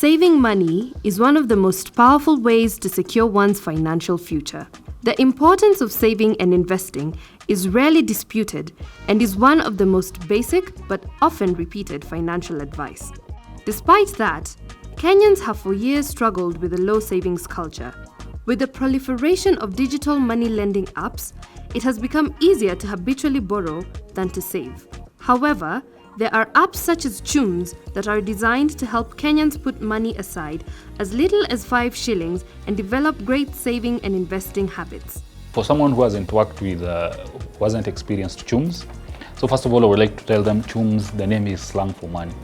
Saving money is one of the most powerful ways to secure one's financial future. The importance of saving and investing is rarely disputed and is one of the most basic but often repeated financial advice. Despite that, Kenyans have for years struggled with a low savings culture. With the proliferation of digital money lending apps, it has become easier to habitually borrow than to save. However, there are apps such as Chumz that are designed to help Kenyans put money aside as little as 5 shillings and develop great saving and investing habits. For someone who hasn't worked with, who hasn't experienced Chumz, so first of all, I would like to tell them Chumz, the name is slang for money.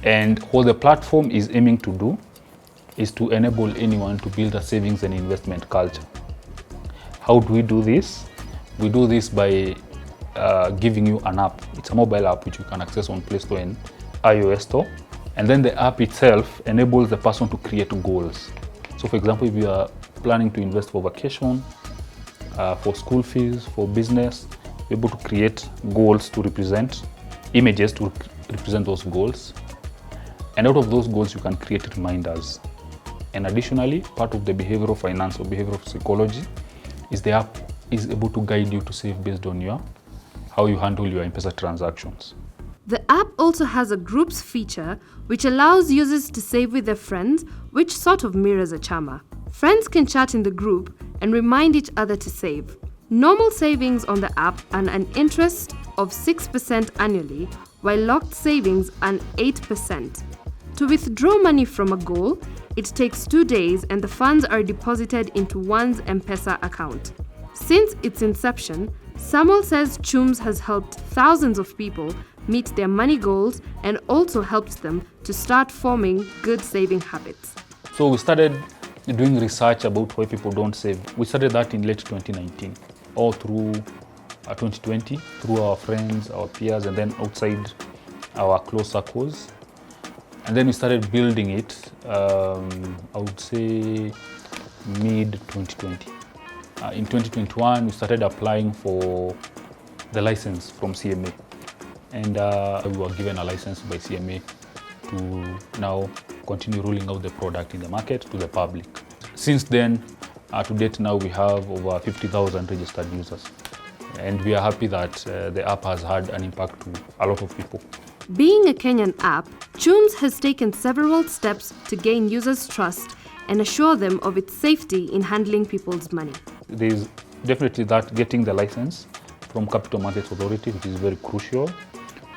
And what the platform is aiming to do is to enable anyone to build a savings and investment culture. How do we do this? We do this by giving you an app. It's a mobile app which you can access on Play Store and iOS Store. And then the app itself enables the person to create goals. So for example, if you are planning to invest for vacation, for school fees, for business, you're able to create goals to represent, images to represent those goals. And out of those goals, you can create reminders. And additionally, part of the behavioral finance or behavioral psychology is the app is able to guide you to save based on how you handle your M-Pesa transactions. The app also has a groups feature which allows users to save with their friends, which sort of mirrors a chama. Friends can chat in the group and remind each other to save. Normal savings on the app earn an interest of 6% annually, while locked savings earn 8%. To withdraw money from a goal, it takes 2 days and the funds are deposited into one's M-Pesa account. Since its inception, Samuel says Chumz has helped thousands of people meet their money goals and also helped them to start forming good saving habits. So we started doing research about why people don't save. We started that in late 2019, all through 2020, through our friends, our peers, and then outside our close circles. And then we started building it, I would say mid-2020. In 2021, we started applying for the license from CMA. And we were given a license by CMA to now continue rolling out the product in the market to the public. Since then, to date now, we have over 50,000 registered users. And we are happy that the app has had an impact to a lot of people. Being a Kenyan app, Chumz has taken several steps to gain users' trust and assure them of its safety in handling people's money. There is definitely that getting the license from Capital Markets Authority, which is very crucial.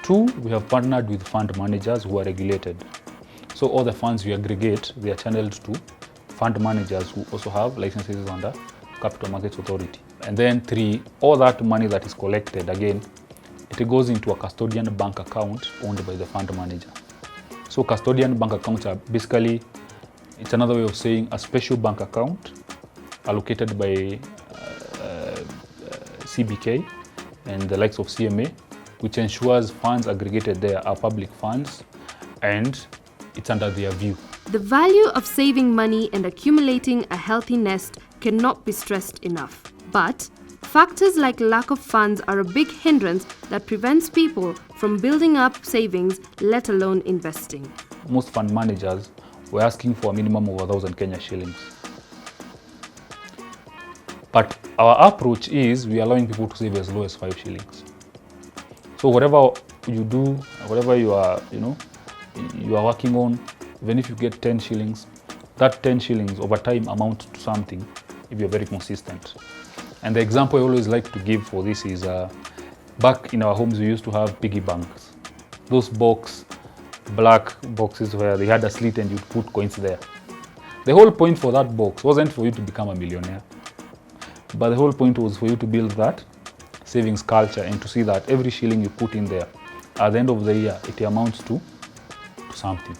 2, we have partnered with fund managers who are regulated. So all the funds we aggregate, they are channeled to fund managers who also have licenses under Capital Markets Authority. And then 3, all that money that is collected, again, it goes into a custodian bank account owned by the fund manager. So custodian bank accounts are basically, it's another way of saying a special bank account allocated by CBK and the likes of CMA, which ensures funds aggregated there are public funds and it's under their view. The value of saving money and accumulating a healthy nest cannot be stressed enough. But factors like lack of funds are a big hindrance that prevents people from building up savings, let alone investing. Most fund managers were asking for a minimum of 1,000 Kenya shillings. But our approach is we are allowing people to save as low as 5 shillings. So whatever you do, whatever you are working on, even if you get 10 shillings, that 10 shillings over time amounts to something if you're very consistent. And the example I always like to give for this is back in our homes we used to have piggy banks. Those black boxes where they had a slit and you'd put coins there. The whole point for that box wasn't for you to become a millionaire. But the whole point was for you to build that savings culture and to see that every shilling you put in there, at the end of the year, it amounts to something.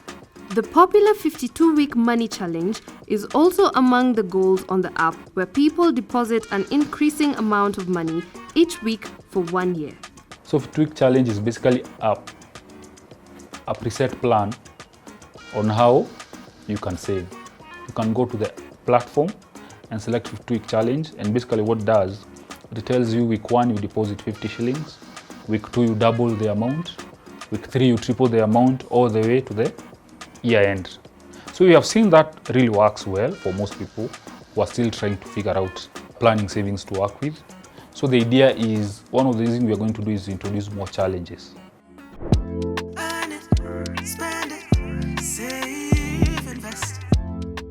The popular 52-week money challenge is also among the goals on the app, where people deposit an increasing amount of money each week for 1 year. So 52-week challenge is basically a preset plan on how you can save. You can go to the platform and select 52-week challenge, and basically what it does, it tells you week 1 you deposit 50 shillings, week 2 you double the amount, week 3 you triple the amount all the way to the year end. So we have seen that really works well for most people who are still trying to figure out planning savings to work with. So the idea is, one of the things we are going to do is introduce more challenges.